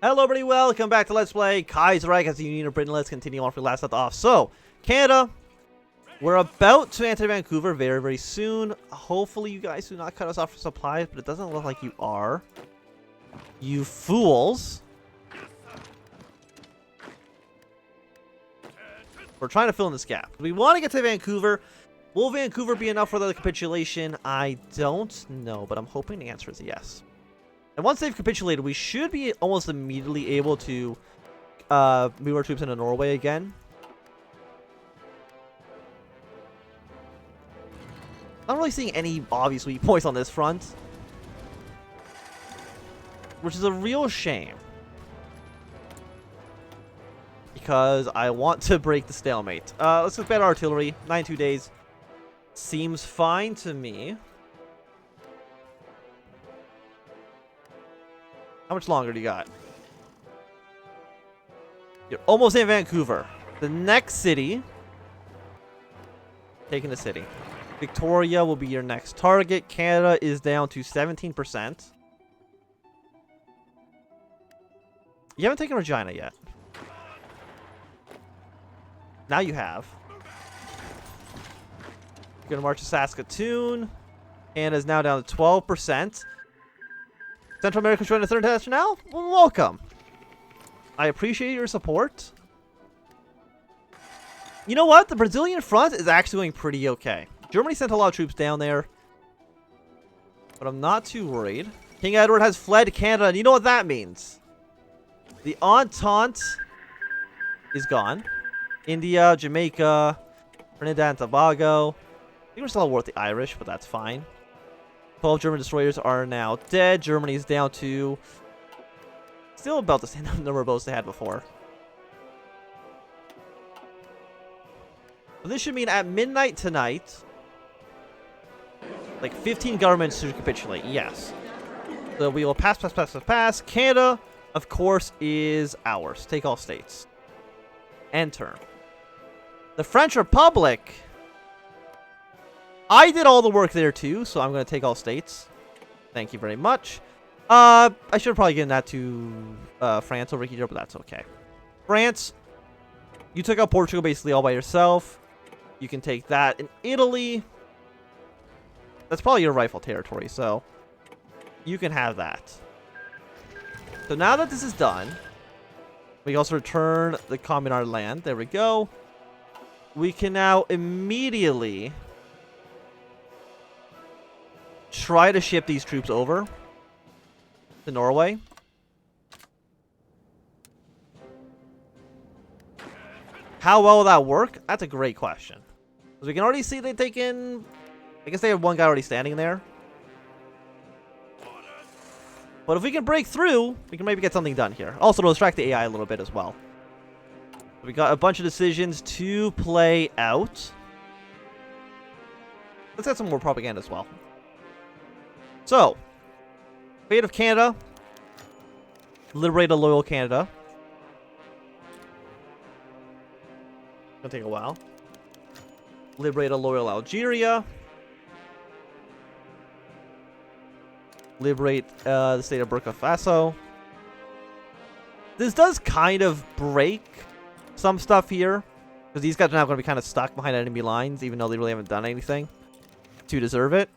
Hello everybody, welcome back to Let's Play Kaiserreich as the Union of Britain. Let's continue on from we last left off. So, Canada, we're about to enter Vancouver very, very soon. Hopefully you guys do not cut us off for supplies, but it doesn't look like you are. You fools. We're trying to fill in this gap. We want to get to Vancouver. Will Vancouver be enough for the capitulation? I don't know, but I'm hoping the answer is yes. And once they've capitulated, we should be almost immediately able to move our troops into Norway again. Not really seeing any obvious weak points on this front, which is a real shame, because I want to break the stalemate. Let's look at artillery. 92 days seems fine to me. How much longer do you got? You're almost in Vancouver. The next city. Taking the city. Victoria will be your next target. Canada is down to 17%. You haven't taken Regina yet. Now you have. You're going to march to Saskatoon. Canada's now down to 12%. Central America's joining the Third International? Well, welcome. I appreciate your support. You know what? The Brazilian front is actually going pretty okay. Germany sent a lot of troops down there, but I'm not too worried. King Edward has fled Canada, and you know what that means? The Entente is gone. India, Jamaica, Trinidad and Tobago. I think we're still at war with the Irish, but that's fine. 12 German destroyers are now dead. Germany's down to still about the same number of boats they had before. So this should mean at midnight tonight, like 15 governments should capitulate. Yes. So we will pass. Canada, of course, is ours. Take all states. Enter. The French Republic. I did all the work there too, so I'm going to take all states. Thank you very much. I should have probably given that to France over here, but that's okay. France, you took out Portugal basically all by yourself. You can take that. In Italy, that's probably your rifle territory, so you can have that. So now that this is done, we also return the communard land. There we go. We can now immediately try to ship these troops over to Norway. How well will that work? That's a great question. Because we can already see they've taken... I guess they have one guy already standing there. But if we can break through, we can maybe get something done here. Also, to distract the AI a little bit as well. We got a bunch of decisions to play out. Let's add some more propaganda as well. So, fate of Canada. Liberate a loyal Canada. Gonna take a while. Liberate a loyal Algeria. Liberate the state of Burkina Faso. This does kind of break some stuff here, because these guys are now going to be kind of stuck behind enemy lines, even though they really haven't done anything to deserve it.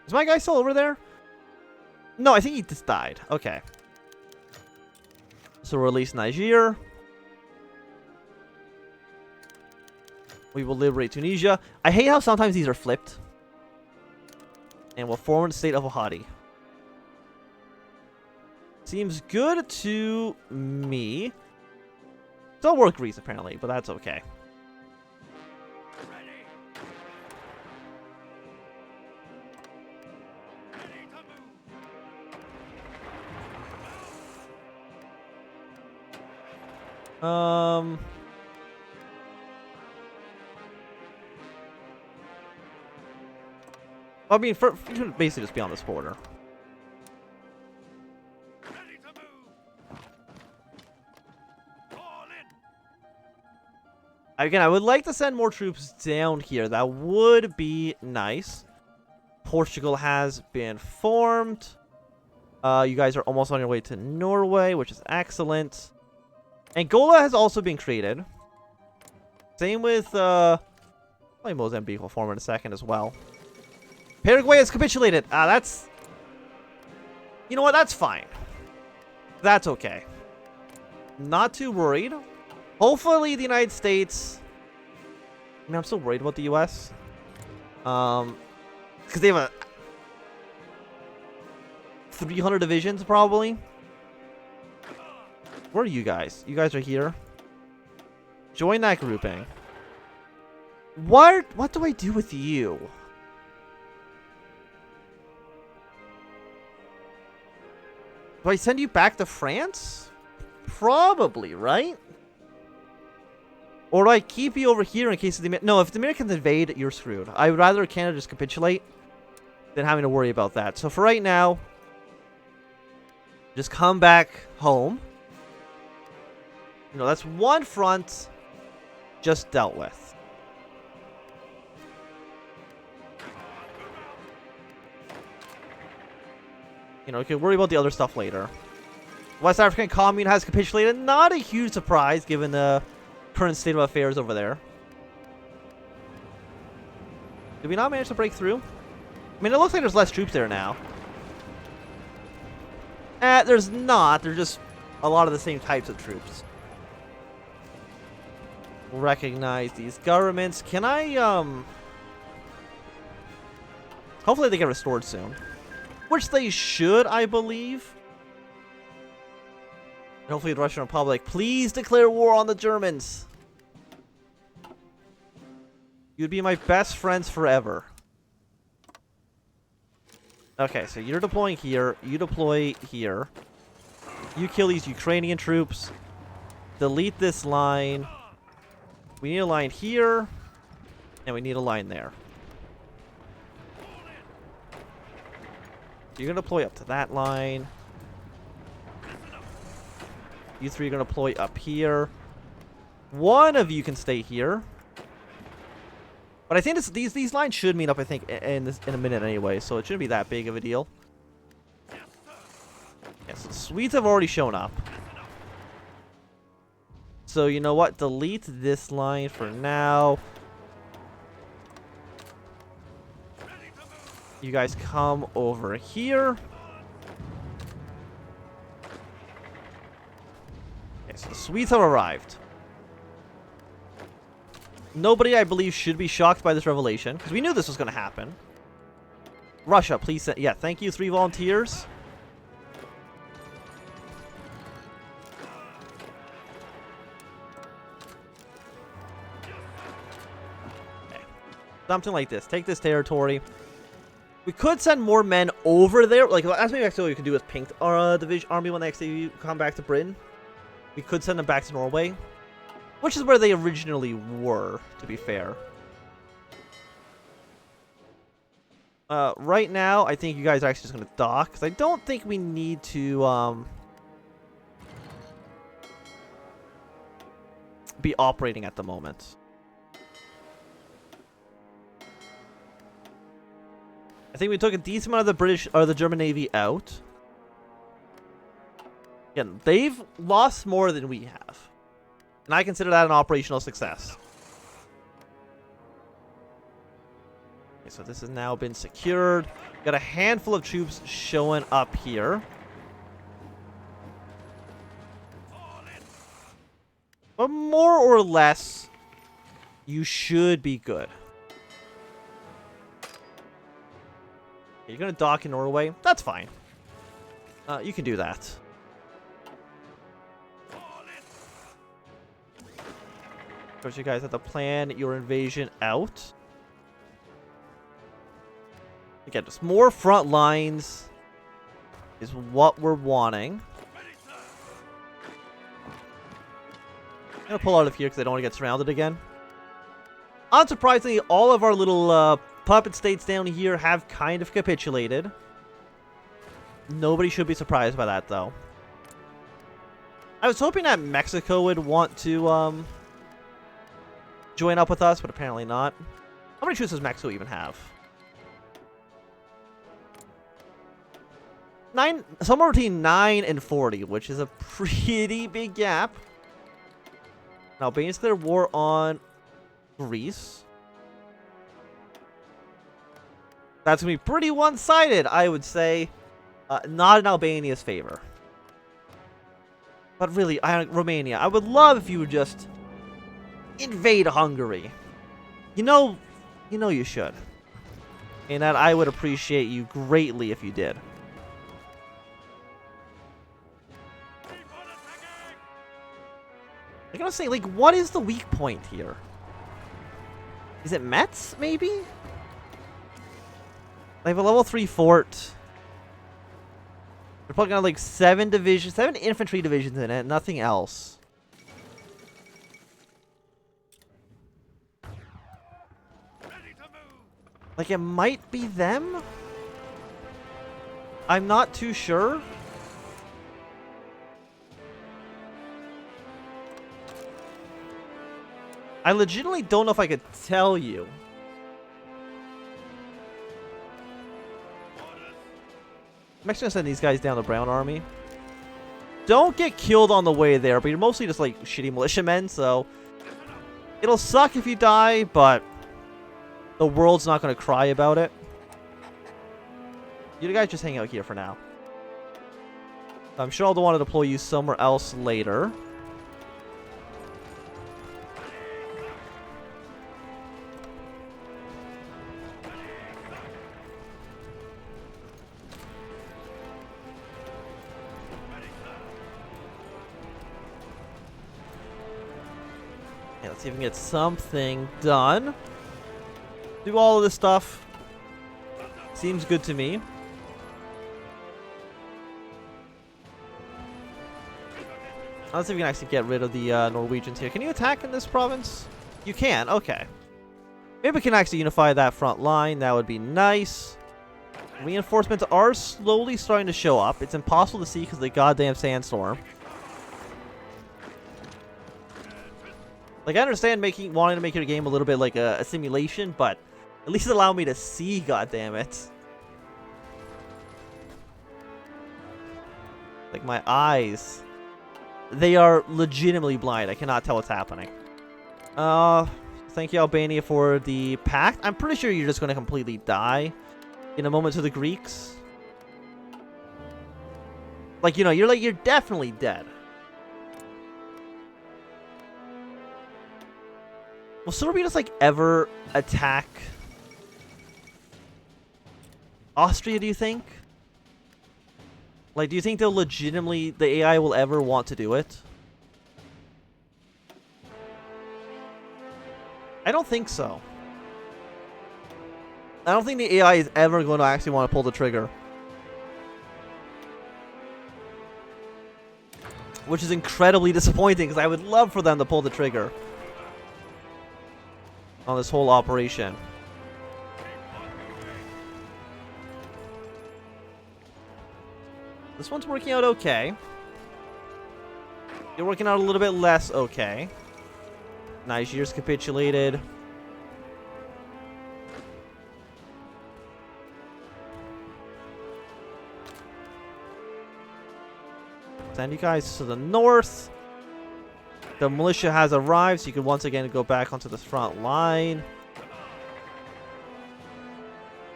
Is my guy still over there? No, I think he just died. Okay. So release Niger. We will liberate Tunisia. I hate how sometimes these are flipped. And we'll form the state of Ohadi. Seems good to me. Don't work Greece apparently, but that's okay. I mean, for basically just be on this border. Again, I would like to send more troops down here. That would be nice. Portugal has been formed. You guys are almost on your way to Norway, which is excellent. Angola has also been created. Same with, probably Mozambique will form in a second as well. Paraguay has capitulated. That's... You know what? That's fine. That's okay. Not too worried. Hopefully the United States... I mean, I'm still worried about the US. Because they have a... 300 divisions, probably. Where are you guys? You guys are here. Join that grouping. What do I do with you? Do I send you back to France? Probably, right? Or do I keep you over here in case of the... No, if the Americans invade, you're screwed. I would rather Canada just capitulate than having to worry about that. So for right now, just come back home. You know, that's one front just dealt with. You know, you can worry about the other stuff later. West African Commune has capitulated. Not a huge surprise given the current state of affairs over there. Did we not manage to break through? I mean, it looks like there's less troops there now. There's not. They're just a lot of the same types of troops. Recognize these governments. Can I, hopefully they get restored soon. Which they should, I believe. And hopefully the Russian Republic, please declare war on the Germans. You'd be my best friends forever. Okay, so you're deploying here. You deploy here. You kill these Ukrainian troops. Delete this line. We need a line here. And we need a line there. You're going to deploy up to that line. You three are going to deploy up here. One of you can stay here. But I think these lines should meet up, I think, in a minute anyway. So it shouldn't be that big of a deal. Yes, the Swedes have already shown up. So you know what? Delete this line for now. You guys come over here. Okay, so the Swedes have arrived. Nobody, I believe, should be shocked by this revelation, because we knew this was going to happen. Russia, please send... Yeah, thank you, 3 volunteers. Okay. Something like this. Take this territory. We could send more men over there. Like, that's maybe actually what we could do with Pink Division Army when they actually come back to Britain. We could send them back to Norway. Which is where they originally were, to be fair. Right now, I think you guys are actually just going to dock. Because I don't think we need to be operating at the moment. I think we took a decent amount of the British or the German Navy out. Again, they've lost more than we have. And I consider that an operational success. Okay, so this has now been secured. Got a handful of troops showing up here. But more or less, you should be good. You're going to dock in Norway? That's fine. You can do that. Of course, you guys have to plan your invasion out. Again, just more front lines is what we're wanting. I'm going to pull out of here because I don't want to get surrounded again. Unsurprisingly, all of our little puppet states down here have kind of capitulated. Nobody should be surprised by that, though. I was hoping that Mexico would want to join up with us, but apparently not. How many troops does Mexico even have? somewhere between 9 and 40, which is a pretty big gap. Now, Albania's declared war on Greece. That's going to be pretty one-sided, I would say. Not in Albania's favor. But really, Romania, I would love if you would just invade Hungary. You know you should. And that I would appreciate you greatly if you did. I'm gonna say, like, what is the weak point here? Is it Metz, maybe? They have a level 3 fort. They're probably gonna have like 7 infantry divisions in it, nothing else. Like, it might be them? I'm not too sure. I legitimately don't know if I could tell you. I'm actually gonna send these guys down the Brown Army. Don't get killed on the way there, but you're mostly just like shitty militiamen, so it'll suck if you die, but the world's not gonna cry about it. You guys just hang out here for now. I'm sure I'll want to deploy you somewhere else later. See if we can get something done. Do all of this stuff. Seems good to me. Let's see if we can actually get rid of the Norwegians here. Can you attack in this province? You can. Okay. Maybe we can actually unify that front line. That would be nice. Reinforcements are slowly starting to show up. It's impossible to see because of the goddamn sandstorm. Like, I understand wanting to make your game a little bit like a simulation, but at least allow me to see, goddammit. Like, my eyes. They are legitimately blind. I cannot tell what's happening. Thank you, Albania, for the pact. I'm pretty sure you're just going to completely die in a moment to the Greeks. Like, you know, you're definitely dead. Will Serbia just, like, ever attack Austria, do you think? Like, do you think they'll legitimately, the AI will ever want to do it? I don't think so. I don't think the AI is ever going to actually want to pull the trigger. Which is incredibly disappointing, because I would love for them to pull the trigger on this whole operation. This one's working out okay. You're working out a little bit less okay. Niger's capitulated. Send you guys to the north. The militia has arrived, so you can once again go back onto the front line.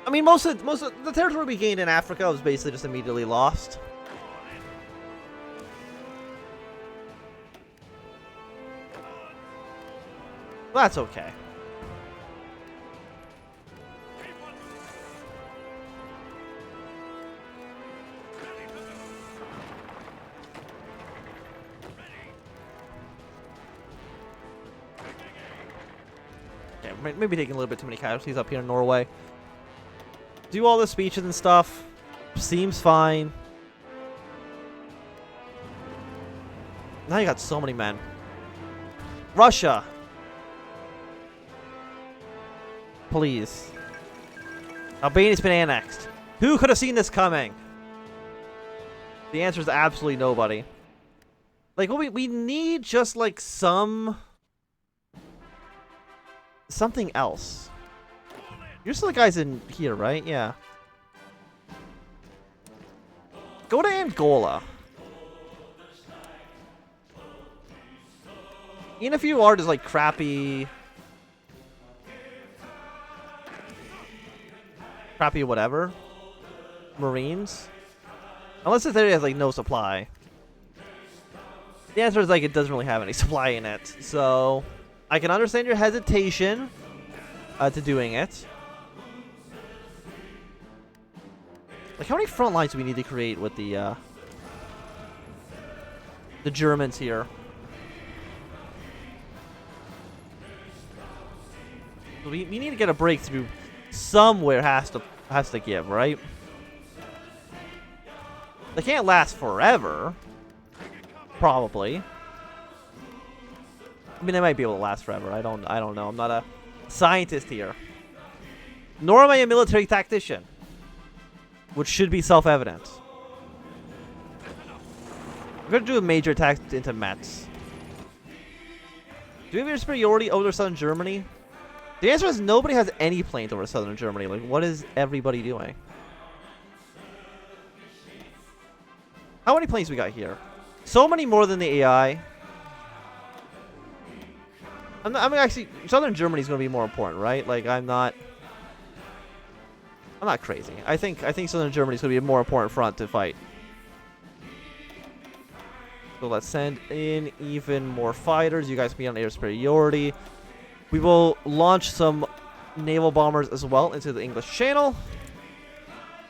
I mean, most of the territory we gained in Africa was basically just immediately lost. That's okay. Maybe taking a little bit too many casualties up here in Norway. Do all the speeches and stuff. Seems fine. Now you got so many men. Russia. Please. Albania's been annexed. Who could have seen this coming? The answer is absolutely nobody. Like, well, we need just, like, something else. You're still the guys in here, right? Yeah. Go to Angola. Even if you are just like crappy whatever Marines, unless this area has like no supply, the answer is like it doesn't really have any supply in it. So I can understand your hesitation to doing it. Like, how many front lines do we need to create with the Germans here? We need to get a breakthrough somewhere. Has to give, right? They can't last forever. Probably. I mean, they might be able to last forever. I don't know. I'm not a scientist here. Nor am I a military tactician, which should be self-evident. We're going to do a major attack into Metz. Do we have your superiority over southern Germany? The answer is nobody has any planes over southern Germany. Like, what is everybody doing? How many planes we got here? So many more than the AI. I mean, actually, southern Germany is going to be more important, right? Like, I'm not crazy. I think southern Germany is going to be a more important front to fight. So let's send in even more fighters. You guys can be on air superiority. We will launch some naval bombers as well into the English Channel.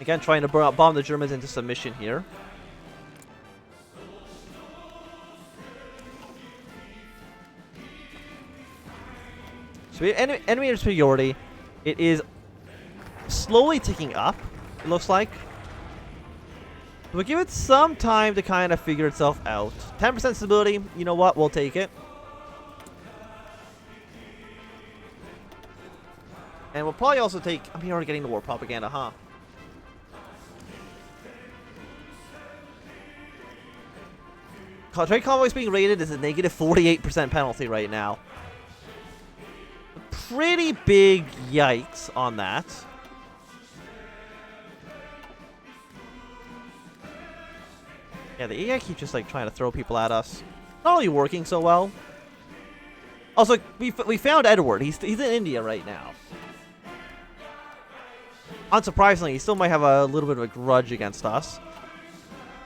Again, trying to bomb the Germans into submission here. So we have enemy air superiority. It is slowly ticking up, it looks like. We'll give it some time to kind of figure itself out. 10% stability, you know what? We'll take it. And we'll probably also take... I mean, we're getting the war propaganda, huh? Trade convoys being raided is a negative 48% penalty right now. Pretty big yikes on that. Yeah, the AI keeps just like trying to throw people at us. Not really working so well. Also, we found Edward. He's in India right now. Unsurprisingly, he still might have a little bit of a grudge against us.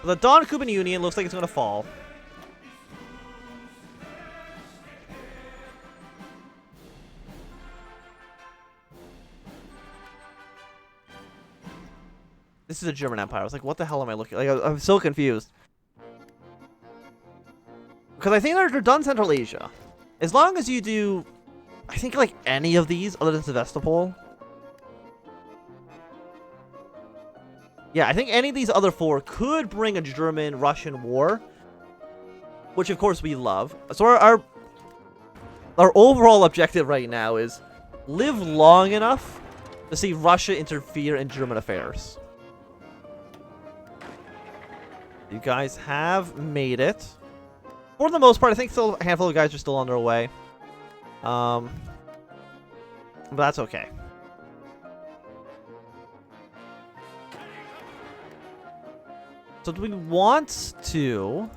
The Don-Cuban Union looks like it's going to fall. This is a German Empire. I was like, what the hell am I looking at? Like, I'm so confused. Because I think they're done Central Asia. As long as you do, I think, like, any of these other than Sevastopol. Yeah, I think any of these other four could bring a German-Russian war. Which, of course, we love. So our overall objective right now is live long enough to see Russia interfere in German affairs. You guys have made it. For the most part, I think still a handful of guys are still on their way. But that's okay. So do we want to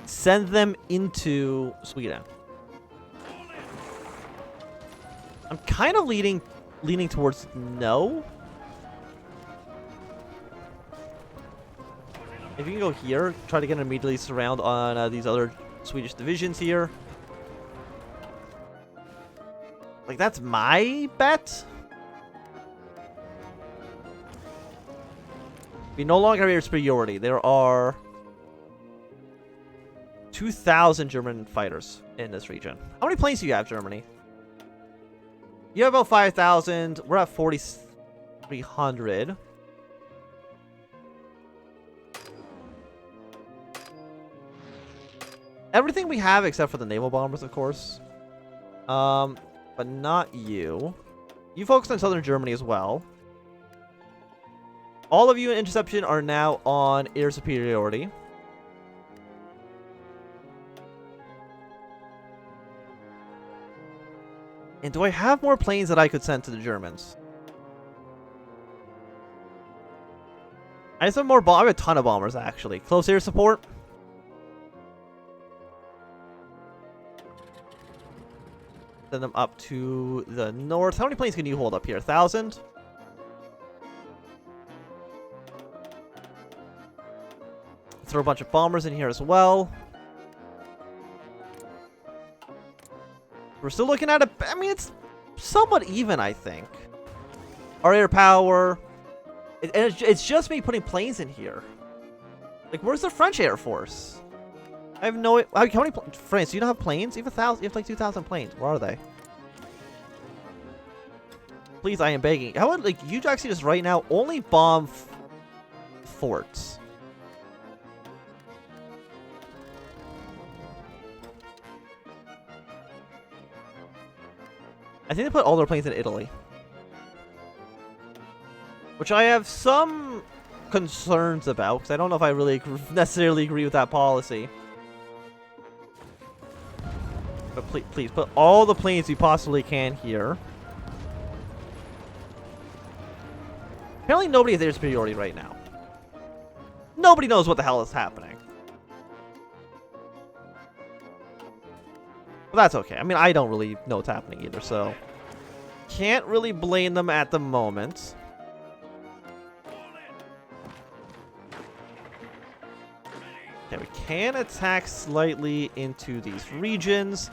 send them into Sweden? I'm kind of leaning towards no. If you can go here, try to get an immediately surround on these other Swedish divisions here. Like, that's my bet. We no longer have air superiority. There are 2,000 German fighters in this region. How many planes do you have, Germany? You have about 5,000. We're at 4,300. Everything we have except for the naval bombers, of course. But not you. You focused on southern Germany as well. All of you in interception are now on air superiority. And do I have more planes that I could send to the Germans? I have some more I have a ton of bombers, actually. Close air support. Send them up to the north. How many planes can you hold up here? 1,000? Throw a bunch of bombers in here as well. We're still looking at I mean, it's somewhat even, I think. Our air power. It's just me putting planes in here. Like, where's the French Air Force? I have no... How many... France, do you not have planes? You have 1,000... You have like 2,000 planes. Where are they? Please, I am begging. How would, like, you actually just right now only bomb forts? I think they put all their planes in Italy. Which I have some concerns about, because I don't know if I really necessarily agree with that policy. But please put all the planes you possibly can here. Apparently nobody has air superiority right now. Nobody knows what the hell is happening. But that's okay. I mean, I don't really know what's happening either, so... Can't really blame them at the moment. Okay, we can attack slightly into these regions.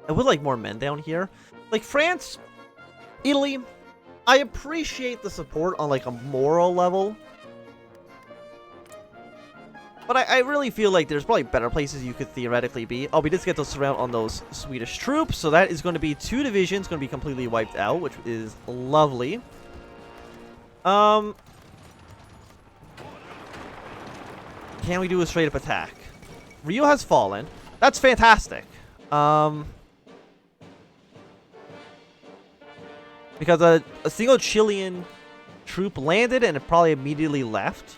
I would like more men down here. Like, France, Italy, I appreciate the support on, like, a moral level. But I really feel like there's probably better places you could theoretically be. Oh, we did get to surround on those Swedish troops. So that is going to be 2 divisions going to be completely wiped out, which is lovely. Can we do a straight up attack? Rio has fallen. That's fantastic. Because a single Chilean troop landed and it probably immediately left.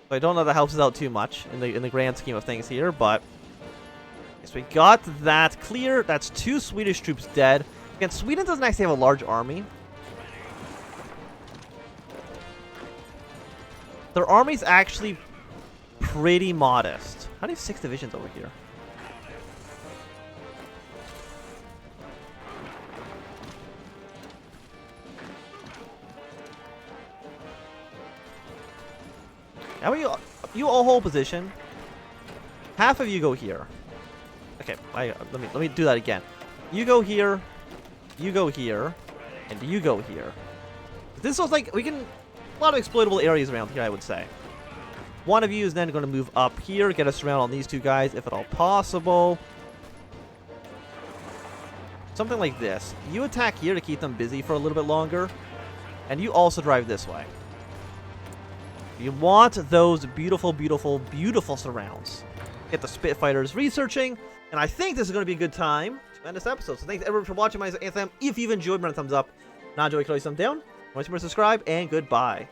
So I don't know if that helps us out too much in the grand scheme of things here, but yes, we got that clear. That's 2 Swedish troops dead. Again, Sweden doesn't actually have a large army. Their army's actually pretty modest. How do you have 6 divisions over here? Now you all hold position. Half of you go here. Okay, let me do that again. You go here, and you go here. This was like a lot of exploitable areas around here, I would say. One of you is then going to move up here, get us around on these 2 guys, if at all possible. Something like this. You attack here to keep them busy for a little bit longer, and you also drive this way. You want those beautiful, beautiful, beautiful surrounds. Get the Spitfighters researching, and I think this is going to be a good time to end this episode. So thanks everyone for watching. My name is Anthem. If you've enjoyed, run a thumbs up. Not enjoyed, click a thumbs down. Want to subscribe, and goodbye.